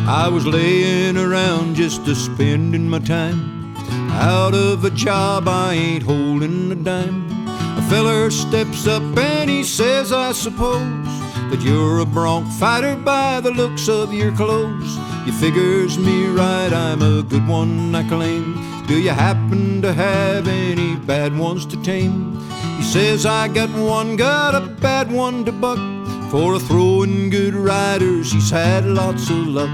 I was laying around just a-spending my time. Out of a job, I ain't holding a dime. A feller steps up and he says, I suppose that you're a bronc fighter by the looks of your clothes. You figures me right, I'm a good one, I claim. Do you happen to have any bad ones to tame? He says, I got a bad one to buck. For a throwing good riders, he's had lots of luck.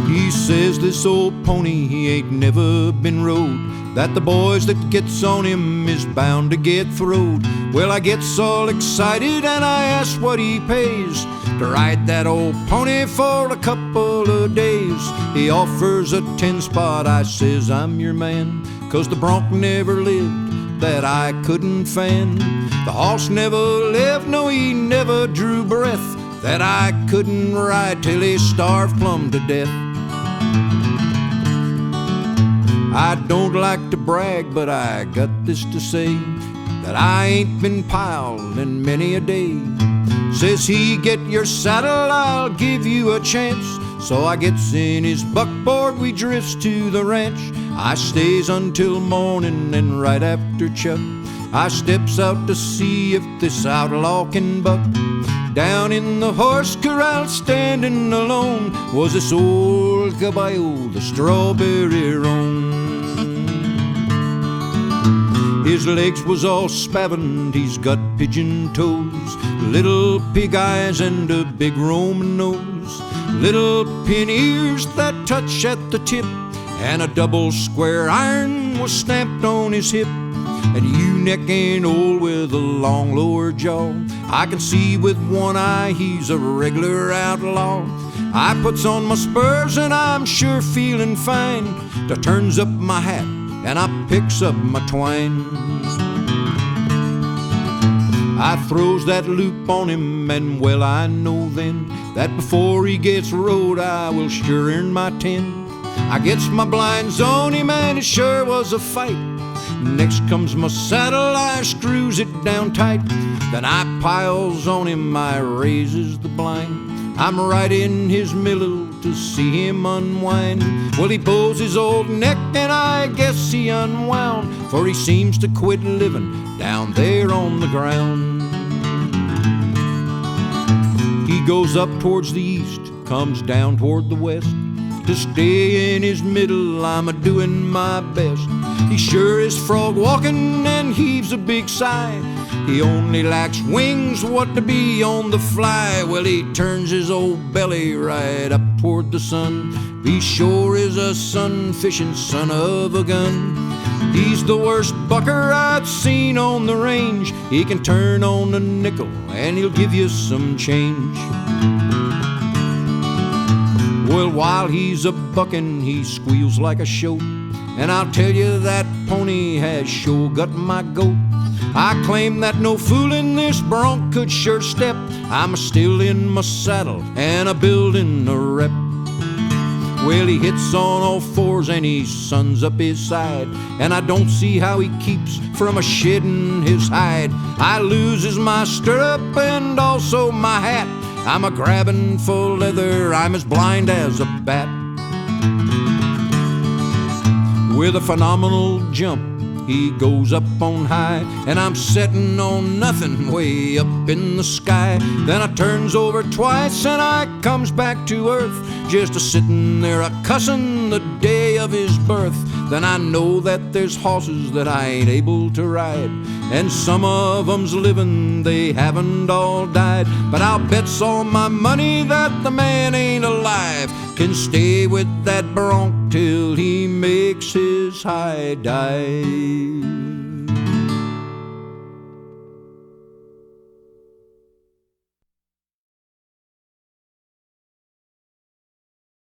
He says this old pony, he ain't never been rode, that the boys that gets on him is bound to get throwed. Well, I gets all excited and I ask what he pays to ride that old pony for a couple of days. He offers a 10-spot, I says, I'm your man, 'cause the bronc never lived that I couldn't fan. The horse never lived, no, he never drew breath that I couldn't ride till he starved plumb to death. I don't like to brag, but I got this to say, that I ain't been piled in many a day. Says he, get your saddle, I'll give you a chance. So I gets in his buckboard, we drifts to the ranch. I stays until morning, and right after chuck, I steps out to see if this outlaw can buck. Down in the horse corral, standing alone, was this old caballo, the Strawberry Roan. His legs was all spavined, he's got pigeon toes, little pig eyes and a big Roman nose, little pin ears that touch at the tip, and a double square iron was stamped on his hip. And ewe-neck ain't old with a long lower jaw. I can see with one eye he's a regular outlaw. I puts on my spurs and I'm sure feeling fine. I turns up my hat and I picks up my twine. I throws that loop on him, and well I know then that before he gets rode I will sure earn my 10. I gets my blinds on him and it sure was a fight. Next comes my saddle, I screws it down tight. Then I piles on him, I raises the blind. I'm right in his middle to see him unwind. Well, he pulls his old neck and I guess he unwound, for he seems to quit living down there on the ground. He goes up towards the east, comes down toward the west. To stay in his middle, I'm a-doing my best. He sure is frog walking and heaves a big sigh. He only lacks wings, what to be on the fly. Well, he turns his old belly right up toward the sun. He sure is a sun-fishing son of a gun. He's the worst bucker I've seen on the range. He can turn on a nickel and he'll give you some change. Well, while he's a-bucking, he squeals like a shoat, and I'll tell you that pony has sure got my goat. I claim that no fooling this bronc could sure step. I'm still in my saddle and a-building a rep. Well, he hits on all fours and he suns up his side, and I don't see how he keeps from a-shedding his hide. I loses my stirrup and also my hat. I'm a-grabbing for leather, I'm as blind as a bat. With a phenomenal jump, he goes up on high, and I'm setting on nothing way up in the sky. Then I turns over twice and I comes back to earth, just a-sitting there a-cussing the day of his birth. Then I know that there's horses that I ain't able to ride, and some of 'em's living, they haven't all died. But I'll bet's all my money that the man ain't alive, can stay with that bronc till he makes his high dive.